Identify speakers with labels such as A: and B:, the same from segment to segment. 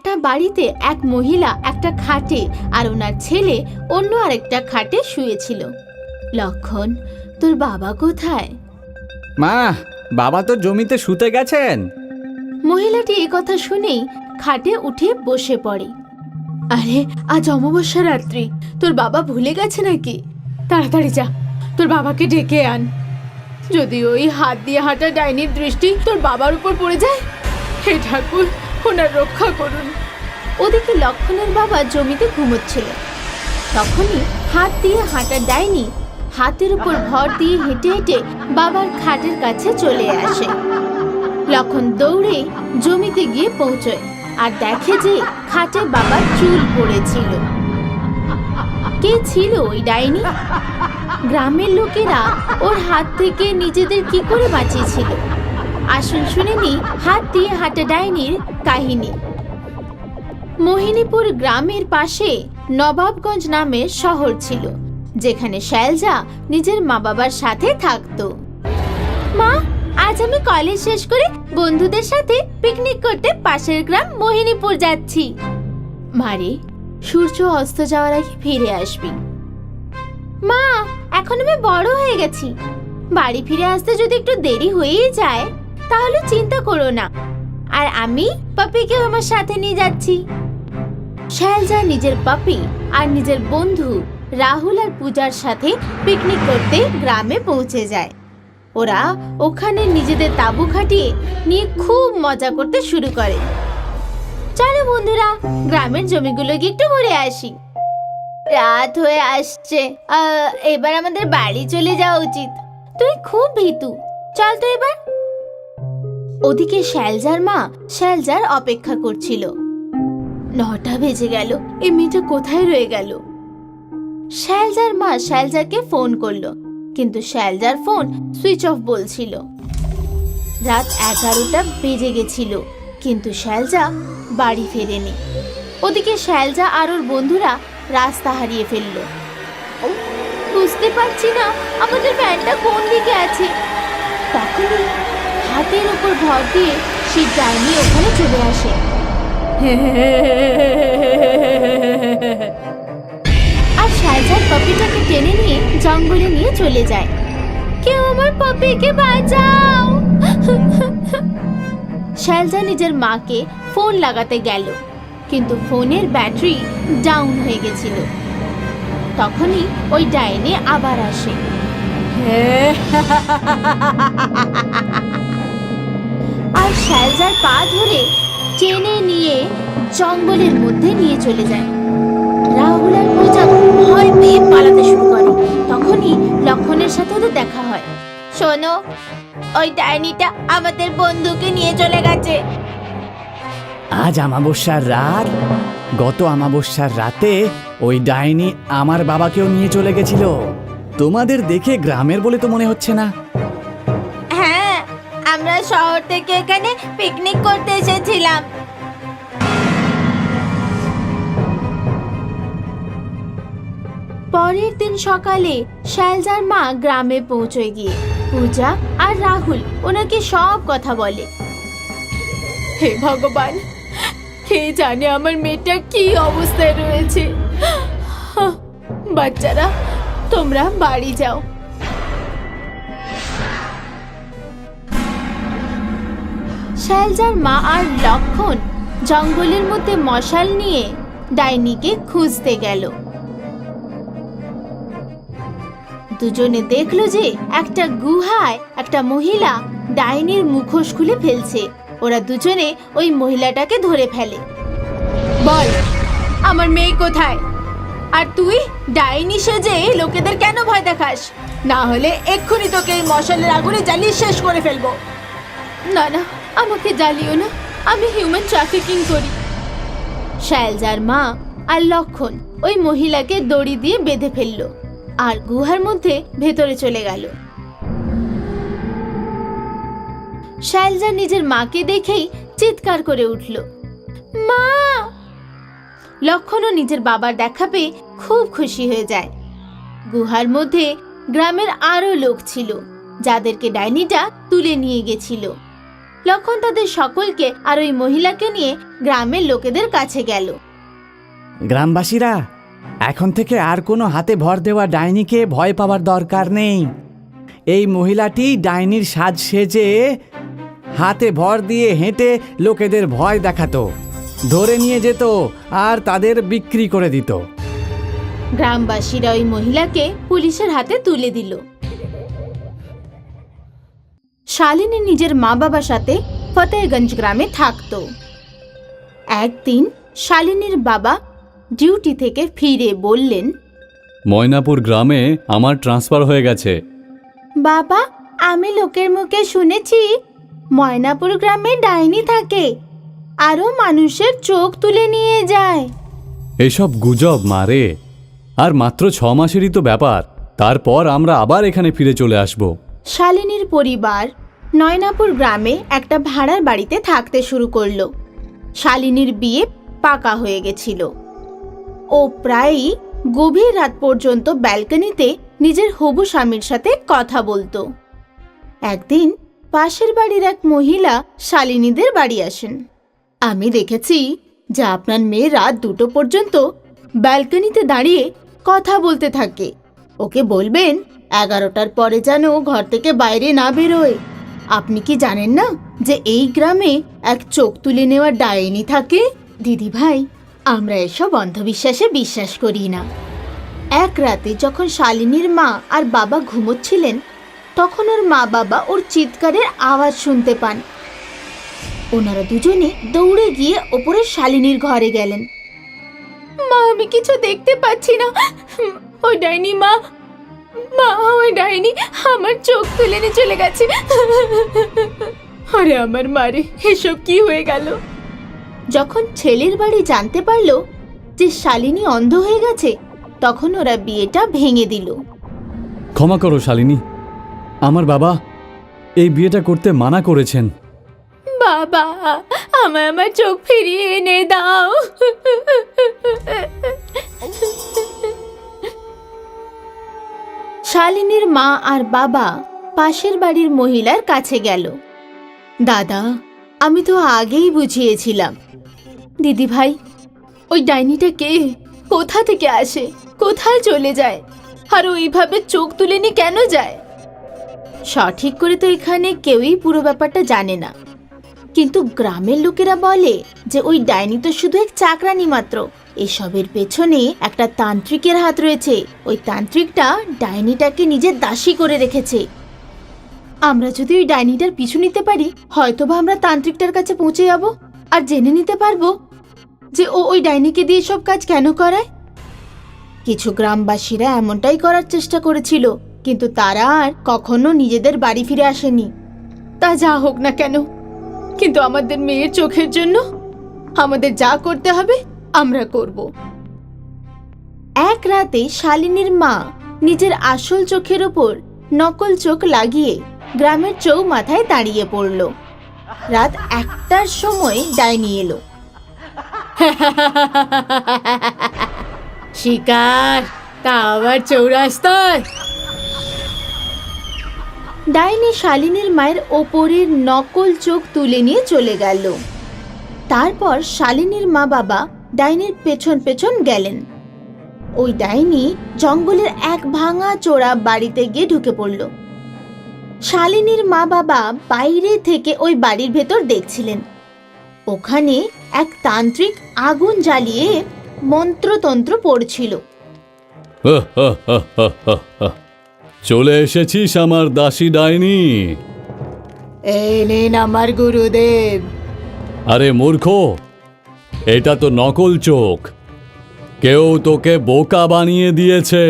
A: একটা বাড়িতে এক মহিলা একটা খাটে আর ওনার ছেলে অন্য আরেকটা খাটে শুয়েছিল। লক্ষণ, তোর বাবা কোথায়?
B: মা, বাবা তো জমিতে শুতে গেছেন।
A: মহিলাটি এ কথা শুনেই খাটে উঠে বসে পড়ে। আরে, আজ অমাবস্যা রাত্রি, তোর বাবা ভুলে গেছে নাকি? তাড়াতাড়ি যা, তোর বাবাকে ডেকে আন। যদি ওই হাত দিয়ে হাঁটা ডাইনির দৃষ্টি তোর বাবার উপর পড়ে যায়, হে ঠাকুর, ওনার রক্ষা করুন। ওদিকে লক্ষণের বাবা জমিতে ঘুমোচ্ছিল। তখনই হাত দিয়ে হাঁটা ডাইনি হাতের উপর ভর দিয়ে হেঁটে হেঁটে বাবার খাটের কাছে চলে আসে। লক্ষণ দৌড়ে জমিতে গিয়ে পৌঁছয় আর দেখে যে খাটে বাবার চুল পড়েছিল। কে ছিল ওই ডাইনি? গ্রামের লোকেরা ওর হাত থেকে নিজেদের কি করে বাঁচিয়েছিল? আসুন শুনে নি হাত দিয়ে হাঁটা ডাইনির কাহিনী। মোহিনীপুর গ্রামের পাশে নবাবগঞ্জ নামের শহর ছিল, যেখানে শৈলজা নিজের মা বাবার সাথে থাকতো। মা, আজ আমি কলেজ শেষ করে বন্ধুদের সাথে পিকনিক করতে পাশের গ্রাম মোহিনীপুর যাচ্ছি। মারে, সূর্য অস্ত যাওয়ার আগে ফিরে আসবি। মা, এখন আমি বড় হয়ে গেছি, বাড়ি ফিরে আসতে যদি একটু দেরি হয়েই যায় তাহলে চিন্তা করো না, আর আমি পাপিকেও আমার সাথে নিয়ে যাচ্ছি। শৈলজা নিজের পাপি আর নিজের বন্ধু রাহুল আর পূজার সাথে পিকনিক করতে গ্রামে পৌঁছে যায়। ওরা ওখানে নিজেদের তাঁবু খাটিয়ে নিয়ে খুব মজা করতে শুরু করে। চলো বন্ধুরা, গ্রামের জমিগুলো গিয়ে একটু ঘুরে আসি। রাত হয়ে আসছে, এবার আমাদের বাড়ি চলে যাওয়া উচিত। তুই খুব ভীতু, চল তো এবার। ওদিকে শৈলজার মা শৈলজার অপেক্ষা করছিল। 9টা বেজে গেল, এই মেয়েটা কোথায় রয়ে গেল? শৈলজার মা শৈলজাকে ফোন করলো, কিন্তু শৈলজার ফোন সুইচ অফ বলছিল। রাত 11টা বেজে গেছিল, কিন্তু শৈলজা বাড়ি ফেরেনি। ওদিকে শৈলজা আর ওর বন্ধুরা রাস্তা হারিয়ে ফেললো। বুঝতে পারছি না আমাদের ভ্যানটা কোন দিকে আছে। তখনই হাতের উপর ভর দিয়ে সেই ডাইনি ওখানে চলে আসে। আর শৈলজার পাপিটাকে টেনে নিয়ে জঙ্গলে নিয়ে চলে যায়। কেউ আমার পাপিকে বাঁচাও। শৈলজা নিজের মাকে ফোন লাগাতে গেল, কিন্তু ফোনের ব্যাটারি ডাউন হয়ে গেছিল। তখনই ওই ডাইনি আবার আসে। আর শৈলজার পা ধরে টেনে নিয়ে জঙ্গলের মধ্যে নিয়ে চলে যায়। রাহুল আর পূজা ভয় পেয়ে পালাতে শুরু করে। তখনই লক্ষণের সাথে ওদের দেখা হয়। শোনো, ওই ডাইনিটা আমাদের বন্ধুকে নিয়ে চলে গেছে।
B: আজ অমাবস্যার রাত, গত অমাবস্যার রাতে ওই ডাইনি আমার বাবাকেও নিয়ে চলে গেছিল। তোমাদের দেখে গ্রামের বলে তো মনে হচ্ছে না।
A: হ্যাঁ, আমরা শহর থেকে এখানে পিকনিক করতে এসেছিলাম। পরের দিন সকালে শৈলজার মা গ্রামে পৌঁছে গিয়ে পূজা আর রাহুল ওনাকে সব কথা বলে। হে ভগবান, কে জানে আমার মেয়েটা কি অবস্থায় রয়েছে। বাচ্চারা, তোমরা বাড়ি যাও। শৈলজার মা আর লক্ষণ জঙ্গলের মধ্যে মশাল নিয়ে ডাইনিকে খুঁজতে গেল। দুজনে দেখলো যে একটা গুহায় একটা মহিলা ডাইনির মুখোশ খুলে ফেলছে। ওরা দুজনে ওই মহিলাটাকে ধরে ফেলে। বল, আমার মেয়ে কোথায়? আর তুই ডাইনি সেজে লোকেদের কেন ভয় দেখাস? না হলে এক্ষুনি তোকে এই মশালের আগুনে জ্বালিয়ে শেষ করে ফেলবো। না না, আমাকে জ্বালিও না, আমি হিউম্যান ট্রাফিকিং করি। শৈলজার মা আর লক্ষণ ওই মহিলাকে দড়ি দিয়ে বেঁধে ফেললো আর গুহার মধ্যে ভেতরে চলে গেল। শৈলজা নিজের মাকে দেখেই চিৎকার করে উঠল, মা! লক্ষণও নিজের বাবার দেখা পেয়ে খুব খুশি হয়ে যায়। গুহার মধ্যে গ্রামের আরো লোক ছিল, যাদেরকে ডাইনিটা তুলে নিয়ে গেছিল। লক্ষণ তাদের সকলকে আর ওই মহিলাকে নিয়ে গ্রামের লোকেদের কাছে গেল।
B: গ্রামবাসীরা, এখন থেকে আর কোনো হাতে ভর দেওয়া ডাইনিকে ভয় পাওয়ার দরকার নেই। এই মহিলাটি ডাইনির সাজ সেজে হাতে ভর দিয়ে হেঁটে লোকেদের ভয় দেখাতো, ধরে নিয়ে যেত আর তাদের বিক্রি করে দিত।
A: গ্রামবাসীরা ওই মহিলাকে পুলিশের হাতে তুলে দিল। শালিনী নিজের মা বাবার সাথে ফতেহগঞ্জ গ্রামে থাকতো। একদিন শালিনীর বাবা ডিউটি থেকে ফিরে বললেন,
C: ময়নাপুর গ্রামে আমার ট্রান্সফার হয়ে গেছে।
A: বাবা, আমি লোকের মুখে শুনেছি ময়নাপুর গ্রামে ডাইনি থাকে, আরো মানুষের চোখ তুলে নিয়ে যায়।
C: এসব গুজব মারে, আর মাত্র 6 মাসেরই তো ব্যাপার, তারপর আমরা আবার এখানে ফিরে চলে আসব।
A: শালিনীর পরিবার নয়নাপুর গ্রামে একটা ভাড়ার বাড়িতে থাকতে শুরু করলো। শালিনীর বিয়ে পাকা হয়ে গেছিল। ও প্রায়ই গভীর রাত পর্যন্ত ব্যালকনিতে নিজের হবু স্বামীর সাথে কথা বলতো। একদিন পাশের বাড়ির এক মহিলা শালিনীদের বাড়ি আসেন। আমি দেখেছি যে আপনার মেয়ে রাত 2টো পর্যন্ত ব্যালকনিতে দাঁড়িয়ে কথা বলতে থাকে। ওকে বলবেন 11টার পরে যেন ঘর থেকে বাইরে না বেরোয়। আপনি কি জানেন না যে এই গ্রামে এক চোখ তুলে নেওয়া ডাইনি থাকে? দিদি ভাই, আমরা এসব অন্ধবিশ্বাসে বিশ্বাস করি না। এক রাতে যখন শালিনীর মা আর বাবা ঘুমোচ্ছিলেন, তখন ওর মা বাবা ওর চিৎকারের আওয়াজ শুনতে পান। ওনারা দুজনে দৌড়ে গিয়ে ওপরে শালিনীর ঘরে গেলেন। মা, আমি কিছু দেখতে পাচ্ছি না। ওই ডাইনি মা, ওই ডাইনি আমার চোখ তুলে নিয়ে চলে গেছে। আরে আমার মারে, এসব কি হয়ে গেল? যখন ছেলের বাড়ি জানতে পারলো যে শালিনী অন্ধ হয়ে গেছে, তখন ওরা বিয়েটা ভেঙে দিল।
C: ক্ষমা করো শালিনী, আমার বাবা এই বিয়েটা করতে মানা করেছেন।
A: বাবা, আমায় আমার চোখ ফিরিয়ে এনে দাও। শালিনীর মা আর বাবা পাশের বাড়ির মহিলার কাছে গেল। দাদা, আমি তো আগেই বুঝিয়েছিলাম। দিদি ভাই, ওই ডাইনিটা কে? কোথা থেকে আসে? কোথায় চলে যায়? আর ওইভাবে চোখ তুলে নিয়ে কেন যায়? সঠিক করে তো এখানে কেউই পুরো ব্যাপারটা জানে না, কিন্তু গ্রামের লোকেরা বলে যে ওই ডাইনি তো শুধু এক চাকরানি মাত্র। এসবের পেছনে একটা তান্ত্রিকের হাত রয়েছে। ওই তান্ত্রিকটা ডাইনিটাকে নিজের দাসী করে রেখেছে। আমরা যদি ওই ডাইনিটার পিছু নিতে পারি, হয়তোবা আমরা তান্ত্রিকটার কাছে পৌঁছে যাব আর জেনে নিতে পারবো যে ও ওই ডাইনিকে দিয়ে সব কাজ কেন করায়। কিছু গ্রামবাসীরা এমনটাই করার চেষ্টা করেছিল, কিন্তু তারা আর কখনো নিজেদের বাড়ি ফিরে আসেনি। তা যা হোক না কেন, কিন্তু আমাদের মেয়ের চোখের জন্য আমাদের যা করতে হবে আমরা করব। এক রাতে শালিনীর মা নিজের আসল চোখের ওপর নকল চোখ লাগিয়ে গ্রামের চৌমাথায় দাঁড়িয়ে পড়ল। রাত 1টার সময় ডাইনি এলো। শিকার, তা আবার চৌরাস্তায়। ডাইনি শালিনীর মায়ের ওপরের নকল চোখ তুলে নিয়ে চলে গেল। তারপর শালিনীর মা বাবা ডাইনির পেছন পেছন গেলেন। ওই ডাইনি জঙ্গলের এক ভাঙা চোরা বাড়িতে গিয়ে ঢুকে পড়ল। শালিনীর মা বাবা বাইরে থেকে ওই বাড়ির ভেতর দেখছিলেন। ওখানে এক তান্ত্রিক আগুন জ্বালিয়ে মন্ত্রতন্ত্র পড়ছিল।
C: চলে এসেছিস আমার দাসী ডাইনি।
A: এই নেন আমার গুরুদেব।
C: আরে মূর্খ, এটা তো নকল চোখ। কেউ তোকে বোকা বানিয়ে দিয়েছে।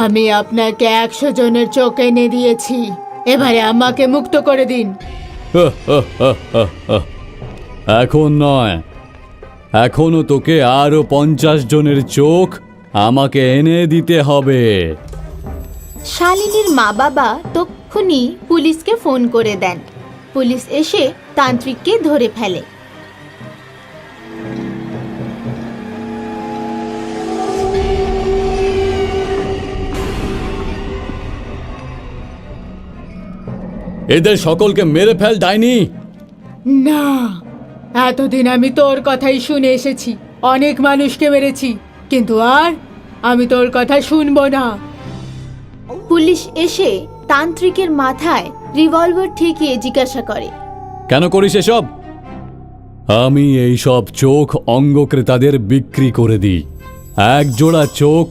A: আমি আপনাকে 100 জনের চোখ এনে দিয়েছি, এবারে আমাকে মুক্ত করে দিন।
C: এখন নয়, এখনো তোকে আরো 50 জনের চোখ আমাকে এনে দিতে হবে।
A: শালিনীর মা বাবা তক্ষুনি পুলিশকে ফোন করে দেন। পুলিশ এসে তান্ত্রিককে ধরে ফেলে।
C: এদের সকলকে মেরে ফেল ডাইনি।
D: না, এতদিন আমি তোর কথাই শুনে এসেছি, অনেক মানুষকে মেরেছি, কিন্তু আর আমি তোর কথা শুনবো না।
A: পুলিশ এসে তান্ত্রিকের মাথায় রিভলভার ঠেকিয়ে জিজ্ঞাসা করে,
C: কেন করিস এসব? আমি এই সব চোখ অঙ্গক্রেতাদের বিক্রি করে দিই। এক জোড়া চোখ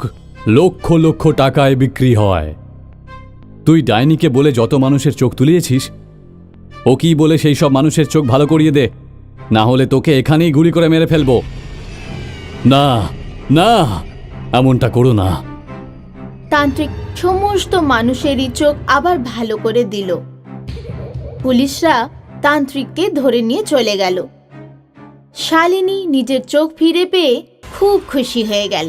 C: লক্ষ লক্ষ টাকায় বিক্রি হয়। তুই ডাইনিকে বলে যত মানুষের চোখ তুলিয়েছিস, ও কি বলে সেই সব মানুষের চোখ ভালো করিয়ে দে, না হলে তোকে এখানেই গুলি করে মেরে ফেলবো। না না, এমনটা করো না।
A: তান্ত্রিক সমস্ত মানুষেরই চোখ আবার ভালো করে দিল। পুলিশরা তান্ত্রিককে ধরে নিয়ে চলে গেল। শালিনী নিজের চোখ ফিরে পেয়ে খুব খুশি হয়ে গেল।